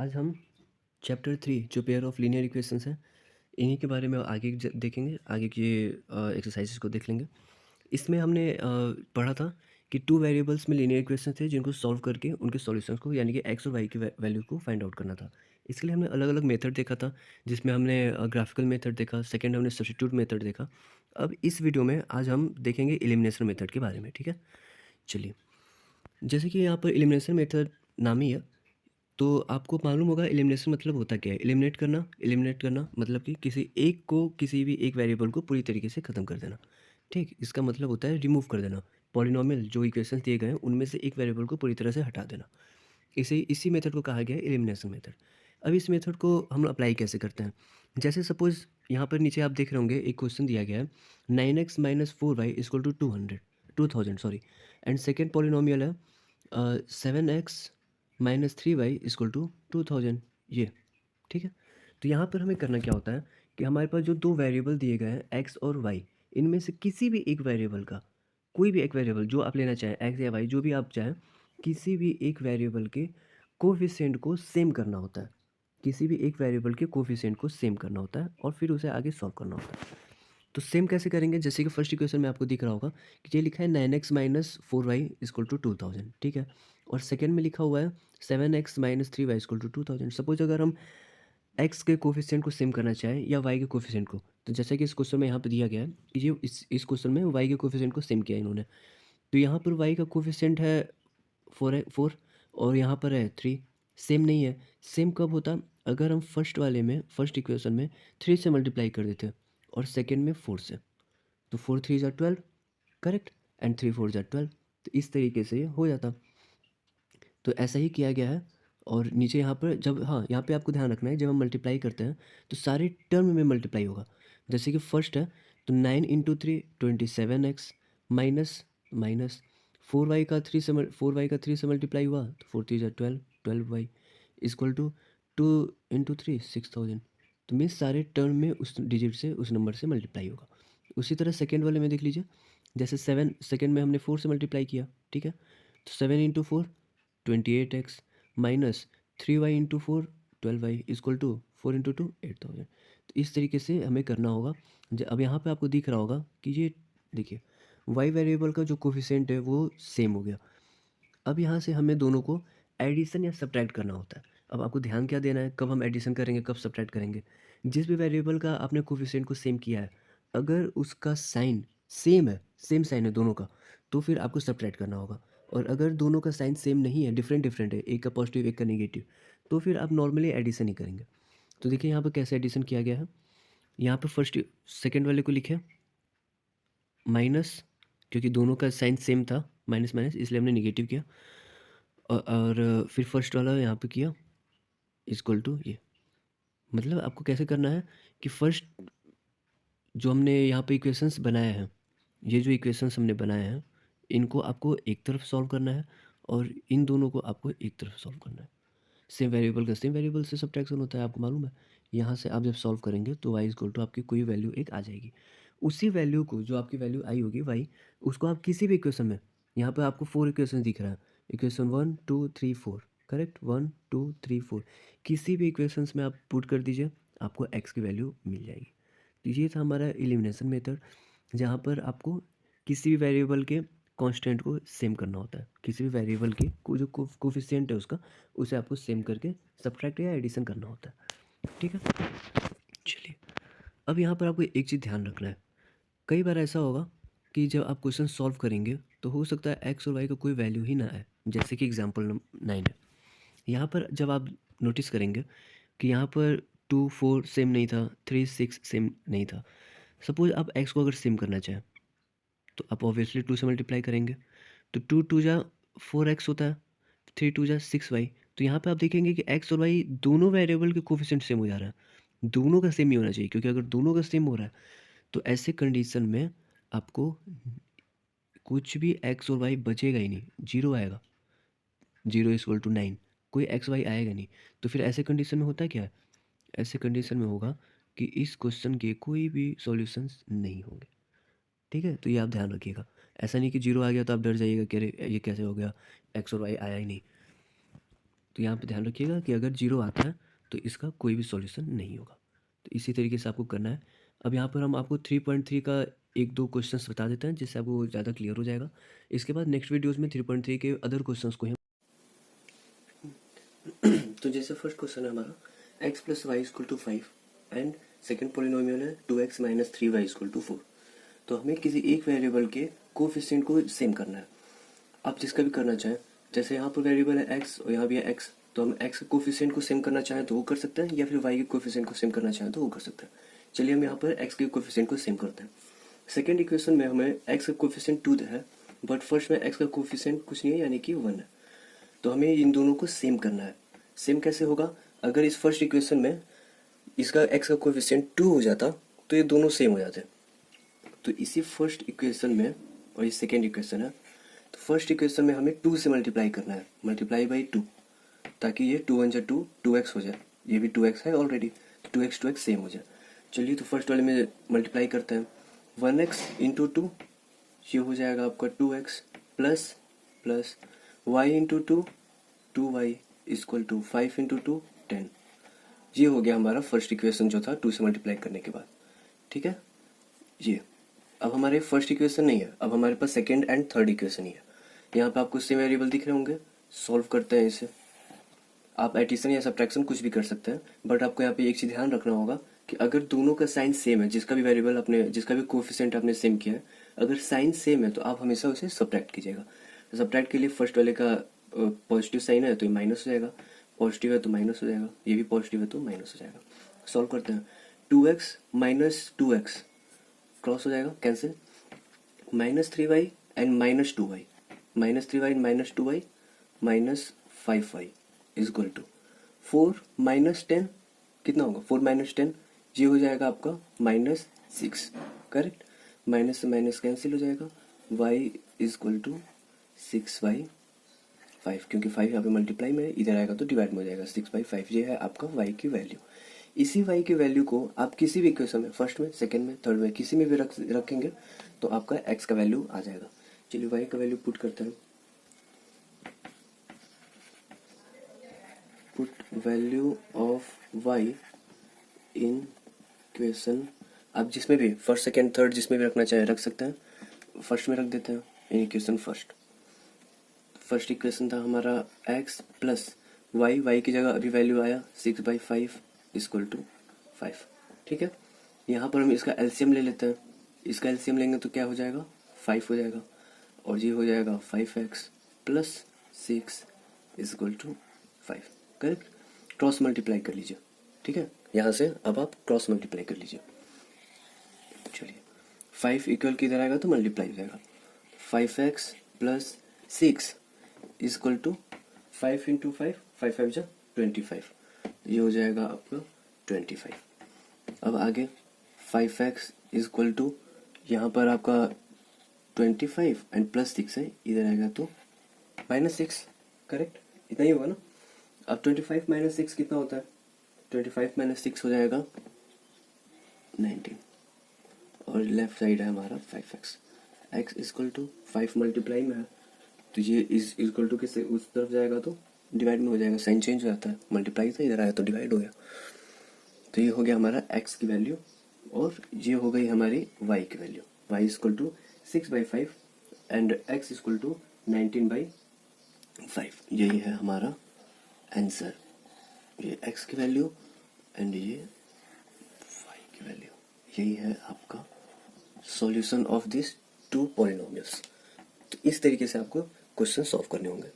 आज हम चैप्टर 3 जो पेयर ऑफ लीनियर इक्वेशंस हैं, इन्हीं के बारे में आगे देखेंगे। आगे की एक्सरसाइजेस को देख लेंगे। इसमें हमने पढ़ा था कि टू वेरिएबल्स में लीनियर इक्वेशन थे जिनको सॉल्व करके उनके सॉल्यूशंस को यानी कि एक्स और वाई की वैल्यू को फाइंड आउट करना था। इसके लिए हमने अलग अलग मेथड देखा था, जिसमें हमने ग्राफिकल मेथड देखा, सेकेंड हमने सब्स्टिट्यूट मेथड देखा। अब इस वीडियो में आज हम देखेंगे एलिमिनेशन मेथड के बारे में। ठीक है, चलिए। जैसे कि यहाँ पर एलिमिनेशन मेथड नाम ही है, तो आपको मालूम होगा एलिमिनेशन मतलब होता क्या है। एलिमिनेट करना मतलब कि किसी एक को, किसी भी एक वेरिएबल को पूरी तरीके से ख़त्म कर देना। ठीक, इसका मतलब होता है रिमूव कर देना। पॉलिनोमियल जो इक्वेशंस दिए गए हैं उनमें से एक वेरिएबल को पूरी तरह से हटा देना। इसी मेथड को कहा गया है एलिमिनेशन मेथड। अब इस मेथड को हम अप्लाई कैसे करते हैं? जैसे सपोज़ यहाँ पर नीचे आप देख रहे होंगे, एक क्वेश्चन दिया गया है, 9x minus 4y equal to 2000 sorry. And second polynomial है 7x minus 3y equal to 2000। ये ठीक है। तो यहाँ पर हमें करना क्या होता है कि हमारे पास जो दो वेरिएबल दिए गए हैं एक्स और वाई, इनमें से किसी भी एक वेरिएबल का, कोई भी एक वेरिएबल जो आप लेना चाहें, एक्स या वाई जो भी आप चाहें, किसी भी एक वेरिएबल के कोफिशिएंट को सेम करना होता है। किसी भी एक वेरिएबल के कोफिशिएंट को सेम करना होता है और फिर उसे आगे सॉल्व करना होता है। तो सेम कैसे करेंगे? जैसे कि फर्स्ट इक्वेशन में आपको दिख रहा होगा कि ये लिखा है 9x minus 4y equal to 2000। ठीक है, और सेकेंड में लिखा हुआ है 7x minus 3y equal to 2000। Suppose अगर हम एक्स के कोफिशिएंट को सेम करना चाहें या वाई के कोफिशिएंट को, तो जैसा कि इस क्वेश्चन में यहाँ पे दिया गया है कि ये इस क्वेश्चन में वाई के कोफिशिएंट को सेम किया है इन्होंने। तो यहाँ पर वाई का कोफिशिएंट है 4 और यहाँ पर है 3। सेम नहीं है। सेम कब होता? अगर हम फर्स्ट इक्वेशन में 3 से मल्टीप्लाई कर देते और सेकेंड में 4 से, तो 4 3 ज़ा 12, करेक्ट, एंड 3 4 ज़ा 12। तो इस तरीके से ये हो जाता। तो ऐसा ही किया गया है। और नीचे यहाँ पर जब, हाँ, यहाँ पे आपको ध्यान रखना है, जब हम मल्टीप्लाई करते हैं तो सारे टर्म में मल्टीप्लाई होगा। जैसे कि फर्स्ट है तो 9 into 3 27x minus minus 4y का 3 से मल्टीप्लाई हुआ तो 4 3 ज़ा 12y इक्वल टू 2 इंटू 3 6000। तो मीन्स सारे टर्म में उस डिजिट से, उस नंबर से मल्टीप्लाई होगा। उसी तरह सेकेंड वाले में देख लीजिए। जैसे 7, सेकेंड में हमने 4 से मल्टीप्लाई किया। ठीक है, तो 7 into 4 28x minus 3y into 4 12y equal to 4 into 2 8000। तो इस तरीके से हमें करना होगा। अब यहाँ पे आपको दिख रहा होगा कि ये देखिए, y वेरिएबल का जो कोफिशिएंट है वो सेम हो गया। अब यहाँ से हमें दोनों को एडिशन या सब्ट्रैक्ट करना होता है। अब आपको ध्यान क्या देना है, कब हम एडिशन करेंगे, कब सब्ट्रैक्ट करेंगे। जिस भी वेरिएबल का आपने कोफिशिएंट को सेम किया है, अगर उसका साइन सेम है, सेम साइन है दोनों का, तो फिर आपको सब्ट्रैक्ट करना होगा। और अगर दोनों का साइन सेम नहीं है, डिफरेंट डिफरेंट है, एक का पॉजिटिव एक का नेगेटिव, तो फिर आप नॉर्मली एडिशन ही करेंगे। तो देखिए यहाँ पर कैसे एडिशन किया गया है। यहाँ पर फर्स्ट सेकेंड वाले को लिखे माइनस, क्योंकि दोनों का साइन सेम था, माइनस माइनस इसलिए हमने निगेटिव किया। और फिर फर्स्ट वाला यहाँ पे किया इक्वल टू ये। मतलब आपको कैसे करना है कि फर्स्ट जो हमने यहाँ पे इक्वेशंस बनाए हैं, ये जो इक्वेशंस हमने बनाए हैं, इनको आपको एक तरफ सॉल्व करना है और इन दोनों को आपको एक तरफ सॉल्व करना है। सेम वेरिएबल का सेम वेरिएबल से सब्ट्रैक्शन होता है, आपको मालूम है। यहाँ से आप जब सॉल्व करेंगे तो y इक्वल टू आपकी कोई वैल्यू एक आ जाएगी। उसी वैल्यू को, जो आपकी वैल्यू आई होगी y, उसको आप किसी भी इक्वेशन में, यहाँ पे आपको 4 इक्वेशन दिख रहा है, इक्वेशन 1 2 3 4, करेक्ट, 1 2 3 4, किसी भी इक्वेशंस में आप पुट कर दीजिए, आपको x की वैल्यू मिल जाएगी। तो ये था हमारा एलिमिनेशन मेथड, जहाँ पर आपको किसी भी वेरिएबल के कांस्टेंट को सेम करना होता है। किसी भी वेरिएबल की जो कोफिशिएंट है उसका, उसे आपको सेम करके सब्ट्रैक्ट या एडिशन करना होता है। ठीक है, चलिए। अब यहाँ पर आपको एक चीज़ ध्यान रखना है। कई बार ऐसा होगा कि जब आप क्वेश्चन सॉल्व करेंगे तो हो सकता है एक्स और वाई का कोई वैल्यू ही ना आए। जैसे कि एग्जाम्पल 9 है। यहाँ पर जब आप नोटिस करेंगे कि यहाँ पर 2 4 सेम नहीं था, 3 6 सेम नहीं था। सपोज आप एक्स को अगर सेम करना चाहें तो आप ऑब्वियसली 2 से मल्टीप्लाई करेंगे। तो 2 2 जा 4x होता है, 3 2 जा 6y। तो यहाँ पे आप देखेंगे कि x और y दोनों वेरिएबल के कोफिशिएंट सेम हो जा रहा है। दोनों का सेम ही होना चाहिए, क्योंकि अगर दोनों का सेम हो रहा है तो ऐसे कंडीशन में आपको कुछ भी x और y बचेगा ही नहीं, जीरो आएगा। 0 इक्वल टू 9, कोई एक्स वाई आएगा नहीं। तो फिर ऐसे कंडीशन में होता क्या है? ऐसे कंडीशन में होगा कि इस क्वेश्चन के कोई भी सॉल्यूशंस नहीं होंगे। ठीक है, तो ये आप ध्यान रखिएगा। ऐसा नहीं कि जीरो आ गया तो आप डर जाइएगा कि अरे ये कैसे हो गया, एक्स और वाई आया ही नहीं। तो यहाँ पे ध्यान रखिएगा कि अगर 0 आता है तो इसका कोई भी सॉल्यूशन नहीं होगा। तो इसी तरीके से आपको करना है। अब यहाँ पर हम आपको 3.3 का 1-2 क्वेश्चंस बता देते हैं, जिससे आपको ज़्यादा क्लियर हो जाएगा। इसके बाद नेक्स्ट वीडियोज़ में 3.3 के अदर क्वेश्चंस को हम तो जैसे फर्स्ट क्वेश्चन है हमारा x + y = 5 and second polynomial है 2x - 3y = 4। तो हमें किसी एक वेरिएबल के कोफिशिएंट को सेम करना है। आप जिसका भी करना चाहें, जैसे यहाँ पर वेरिएबल है x और यहाँ भी है x, तो हम x के कोफिशिएंट को सेम करना चाहें तो वो कर सकते हैं, या फिर y के कोफिशिएंट को सेम करना चाहें तो वो कर सकते हैं। चलिए हम यहाँ पर x के कोफिशिएंट को सेम करते हैं। सेकेंड इक्वेशन में हमें x का कोफिशिएंट 2 है, बट फर्स्ट में x का कोफिशिएंट कुछ नहीं है, यानी कि 1 है। तो हमें इन दोनों को सेम करना है। सेम कैसे होगा? अगर इस फर्स्ट इक्वेशन में इसका x का कोफिशिएंट 2 हो जाता तो ये दोनों सेम हो जाते। तो इसी फर्स्ट इक्वेशन में, और ये सेकेंड इक्वेशन है, तो फर्स्ट इक्वेशन में हमें 2 से मल्टीप्लाई करना है, मल्टीप्लाई बाई 2, ताकि ये 2 × 2 2x हो जाए। ये भी 2x है ऑलरेडी, तो 2x सेम हो जाए। चलिए तो फर्स्ट वाले में मल्टीप्लाई करते हैं। 1x × 2 ये हो जाएगा आपका 2x प्लस y × 2 2y = 5 × 2 10। ये हो गया हमारा फर्स्ट इक्वेशन जो था 2 से मल्टीप्लाई करने के बाद। ठीक है, ये अब हमारे फर्स्ट इक्वेशन नहीं है, अब हमारे पास सेकेंड एंड थर्ड इक्वेशन ही है। यहाँ पे आपको सेम वेरिएबल दिख रहे होंगे। सॉल्व करते हैं इसे। आप एडिशन या सब्ट्रैक्शन कुछ भी कर सकते हैं, बट आपको यहाँ पे एक चीज़ ध्यान रखना होगा कि अगर दोनों का साइन सेम है, जिसका भी वेरिएबल आपने, जिसका भी कोफिशिएंट आपने सेम किया है, अगर साइन सेम है तो आप हमेशा उसे सब्ट्रैक्ट कीजिएगा। सब्ट्रैक्ट के लिए फर्स्ट वाले का पॉजिटिव साइन है तो ये माइनस हो जाएगा, पॉजिटिव है तो माइनस हो जाएगा, ये भी पॉजिटिव है तो माइनस हो जाएगा। सॉल्व करते हैं। 2x - 2x क्रॉस हो जाएगा, cancel. -3y and -2y, -3y and -2y -5y = 4 - 10 कितना होगा? 4 - 10 ये हो जाएगा आपका -6, करेक्ट। माइनस से माइनस कैंसिल हो जाएगा। y = 6/5, क्योंकि 5 यहाँ पे मल्टीप्लाई में है, इधर आएगा तो डिवाइड में हो जाएगा। 6/5 ये है आपका y की वैल्यू। इसी y की वैल्यू को आप किसी भी इक्वेशन में, फर्स्ट में, सेकंड में, थर्ड में, किसी में भी रखेंगे तो आपका x का वैल्यू आ जाएगा। चलिए y का वैल्यू पुट करते हैं। Put value of y in equation. आप जिसमें भी फर्स्ट, सेकंड, थर्ड जिसमें भी रखना चाहे रख सकते हैं। फर्स्ट में रख देते हैं in equation first. First equation था हमारा x प्लस y की जगह अभी वैल्यू आया 6/5 = 5। ठीक है, यहाँ पर हम इसका एलसीएम ले लेते हैं। इसका एलसीएम लेंगे तो क्या हो जाएगा? 5 हो जाएगा, और ये हो जाएगा 5x plus 6 = 5, correct. Cross multiply कर लीजिए। ठीक है, यहाँ से अब आप क्रॉस मल्टीप्लाई कर लीजिए। चलिए 5 इक्वल किधर आएगा तो मल्टीप्लाई हो जाएगा। 5x प्लस 6 = 5 × 5, 5 5 जा 25, ये हो जाएगा आपका 25। अब आगे 5x = यहाँ पर आपका 25 एंड प्लस 6 है, इधर आएगा तो -6, करेक्ट। इतना ही होगा ना। अब 25 - 6 कितना होता है? 25 - 6 हो जाएगा 19, और लेफ्ट साइड है हमारा 5x। x = 5 मल्टीप्लाई में है, तो ये इज इक्वल टू किससे उस तरफ जाएगा तो डिवाइड में हो जाएगा। साइन चेंज हो जाता है, मल्टीप्लाई से इधर आया तो डिवाइड हो गया। तो ये हो गया हमारा x की वैल्यू, और ये हो गई हमारी y की वैल्यू। y = 6/5 and x = 19/5। यही है हमारा आंसर। ये x की वैल्यू एंड ये y की वैल्यू, यही है आपका सॉल्यूशन ऑफ दिस 2 पॉलिनोमियल्स। तो इस तरीके से आपको क्वेश्चन सॉल्व करने होंगे।